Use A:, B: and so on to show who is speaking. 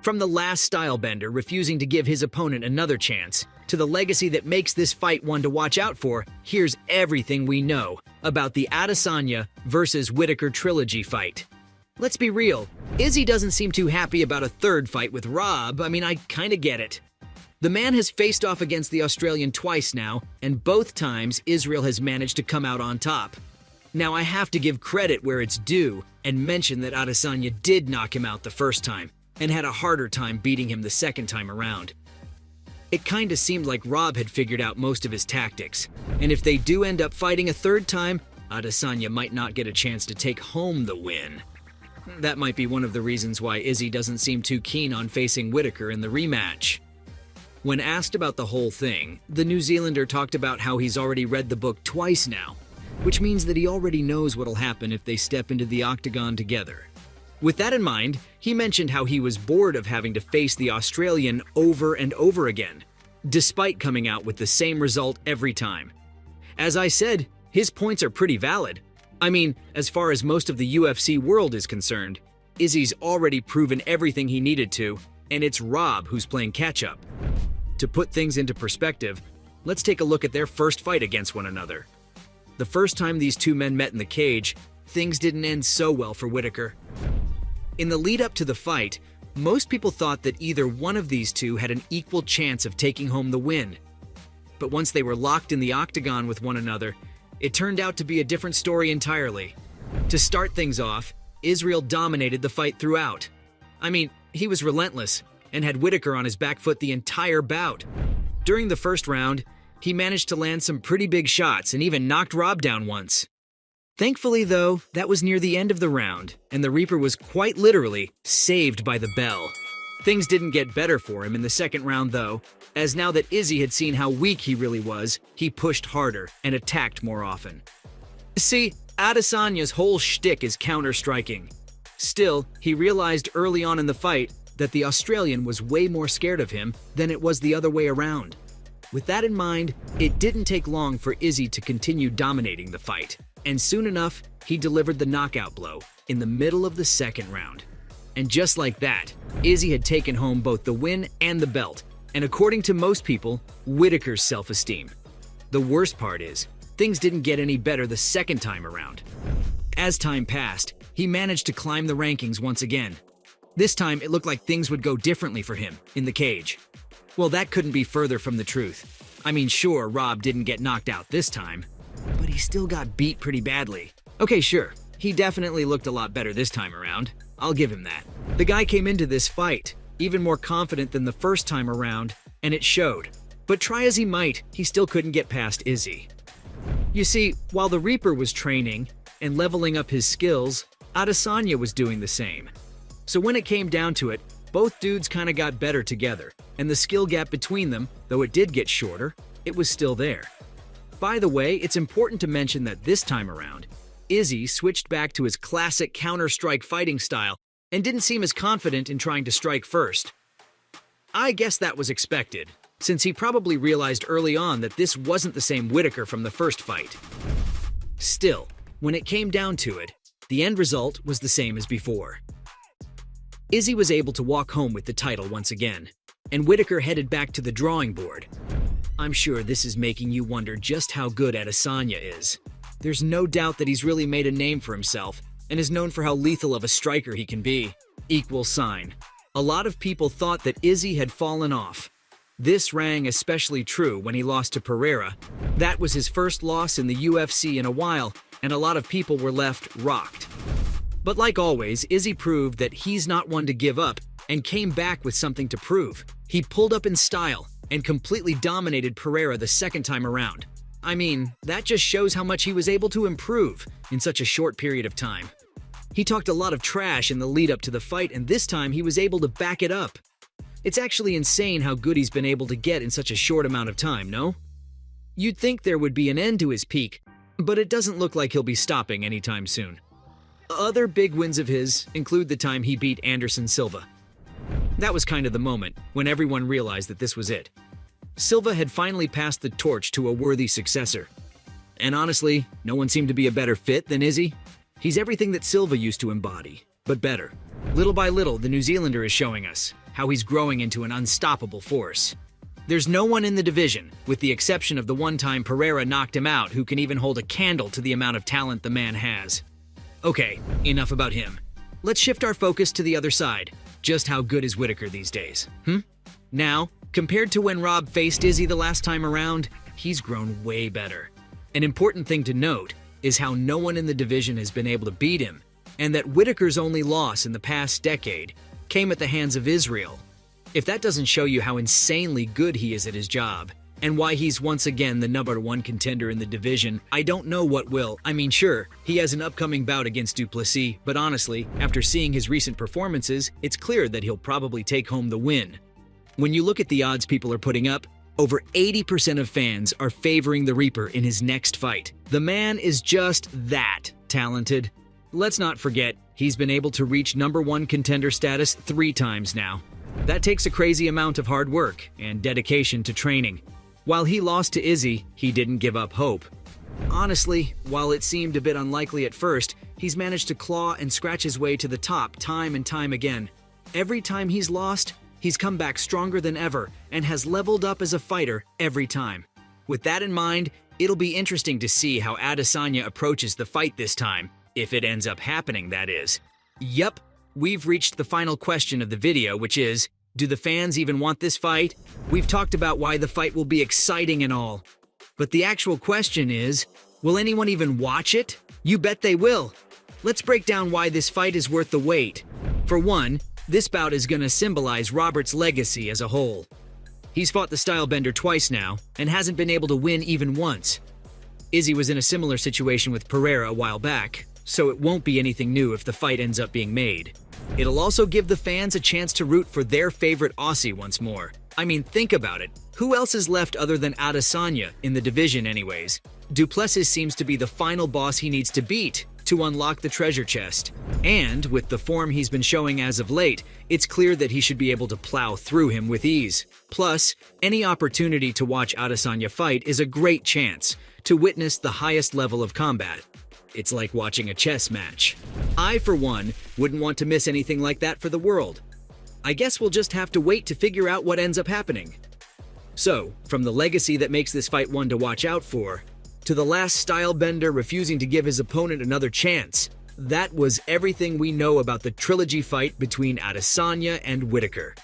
A: From the last stylebender refusing to give his opponent another chance, to the legacy that makes this fight one to watch out for, here's everything we know about the Adesanya vs Whittaker trilogy fight. Let's be real, Izzy doesn't seem too happy about a third fight with Rob. I mean, I kinda get it. The man has faced off against the Australian twice now, and both times Israel has managed to come out on top. Now, I have to give credit where it's due and mention that Adesanya did knock him out the first time and had a harder time beating him the second time around. It kinda seemed like Rob had figured out most of his tactics, and if they do end up fighting a third time, Adesanya might not get a chance to take home the win. That might be one of the reasons why Izzy doesn't seem too keen on facing Whittaker in the rematch. When asked about the whole thing, the New Zealander talked about how he's already read the book twice now, which means that he already knows what'll happen if they step into the octagon together. With that in mind, he mentioned how he was bored of having to face the Australian over and over again, despite coming out with the same result every time. As I said, his points are pretty valid. I mean, as far as most of the UFC world is concerned, Izzy's already proven everything he needed to, and it's Rob who's playing catch-up. To put things into perspective, let's take a look at their first fight against one another. The first time these two men met in the cage, things didn't end so well for Whittaker. In the lead-up to the fight, most people thought that either one of these two had an equal chance of taking home the win. But once they were locked in the octagon with one another, it turned out to be a different story entirely. To start things off, Israel dominated the fight throughout. I mean, he was relentless and had Whittaker on his back foot the entire bout. During the first round, he managed to land some pretty big shots and even knocked Rob down once. Thankfully, though, that was near the end of the round, and the Reaper was quite literally saved by the bell. Things didn't get better for him in the second round, though, as now that Izzy had seen how weak he really was, he pushed harder and attacked more often. See, Adesanya's whole shtick is counter-striking. Still, he realized early on in the fight that the Australian was way more scared of him than it was the other way around. With that in mind, it didn't take long for Izzy to continue dominating the fight, and soon enough, he delivered the knockout blow in the middle of the second round. And just like that, Izzy had taken home both the win and the belt, and according to most people, Whittaker's self-esteem. The worst part is, things didn't get any better the second time around. As time passed, he managed to climb the rankings once again. This time, it looked like things would go differently for him in the cage. Well, that couldn't be further from the truth. I mean, sure, Rob didn't get knocked out this time, but he still got beat pretty badly. Okay, sure, he definitely looked a lot better this time around. I'll give him that. The guy came into this fight even more confident than the first time around, and it showed. But try as he might, he still couldn't get past Izzy. You see, while the Reaper was training and leveling up his skills, Adesanya was doing the same. So when it came down to it, both dudes kinda got better together, and the skill gap between them, though it did get shorter, it was still there. By the way, it's important to mention that this time around, Izzy switched back to his classic counter-strike fighting style and didn't seem as confident in trying to strike first. I guess that was expected, since he probably realized early on that this wasn't the same Whittaker from the first fight. Still, when it came down to it, the end result was the same as before. Izzy was able to walk home with the title once again, and Whittaker headed back to the drawing board. I'm sure this is making you wonder just how good Adesanya is. There's no doubt that he's really made a name for himself and is known for how lethal of a striker he can be. Equal sign. A lot of people thought that Izzy had fallen off. This rang especially true when he lost to Pereira. That was his first loss in the UFC in a while, and a lot of people were left rocked. But like always, Izzy proved that he's not one to give up and came back with something to prove. He pulled up in style and completely dominated Pereira the second time around. I mean, that just shows how much he was able to improve in such a short period of time. He talked a lot of trash in the lead-up to the fight, and this time he was able to back it up. It's actually insane how good he's been able to get in such a short amount of time, no? You'd think there would be an end to his peak, but it doesn't look like he'll be stopping anytime soon. Other big wins of his include the time he beat Anderson Silva. That was kind of the moment when everyone realized that this was it. Silva had finally passed the torch to a worthy successor. And honestly, no one seemed to be a better fit than Izzy. He's everything that Silva used to embody, but better. Little by little, the New Zealander is showing us how he's growing into an unstoppable force. There's no one in the division, with the exception of the one time Pereira knocked him out, who can even hold a candle to the amount of talent the man has. Okay, enough about him. Let's shift our focus to the other side. Just how good is Whittaker these days? Now, compared to when Rob faced Izzy the last time around, he's grown way better. An important thing to note is how no one in the division has been able to beat him, and that Whittaker's only loss in the past decade came at the hands of Israel. If that doesn't show you how insanely good he is at his job, and why he's once again the #1 contender in the division, I don't know what will. I mean, sure, he has an upcoming bout against Duplessis, but honestly, after seeing his recent performances, it's clear that he'll probably take home the win. When you look at the odds people are putting up, over 80% of fans are favoring the Reaper in his next fight. The man is just that talented. Let's not forget, he's been able to reach #1 contender status 3 times now. That takes a crazy amount of hard work and dedication to training. While he lost to Izzy, he didn't give up hope. Honestly, while it seemed a bit unlikely at first, he's managed to claw and scratch his way to the top time and time again. Every time he's lost, he's come back stronger than ever and has leveled up as a fighter every time. With that in mind, it'll be interesting to see how Adesanya approaches the fight this time, if it ends up happening, that is. Yup, we've reached the final question of the video, which is, do the fans even want this fight? We've talked about why the fight will be exciting and all. But the actual question is, will anyone even watch it? You bet they will. Let's break down why this fight is worth the wait. For one, this bout is going to symbolize Robert's legacy as a whole. He's fought the stylebender twice now, and hasn't been able to win even once. Izzy was in a similar situation with Pereira a while back, so it won't be anything new if the fight ends up being made. It'll also give the fans a chance to root for their favorite Aussie once more. I mean, think about it. Who else is left other than Adesanya in the division anyways? Duplessis seems to be the final boss he needs to beat to unlock the treasure chest. And with the form he's been showing as of late, it's clear that he should be able to plow through him with ease. Plus, any opportunity to watch Adesanya fight is a great chance to witness the highest level of combat. It's like watching a chess match. I, for one, wouldn't want to miss anything like that for the world. I guess we'll just have to wait to figure out what ends up happening. So, from the legacy that makes this fight one to watch out for, to the last stylebender refusing to give his opponent another chance, that was everything we know about the trilogy fight between Adesanya and Whittaker.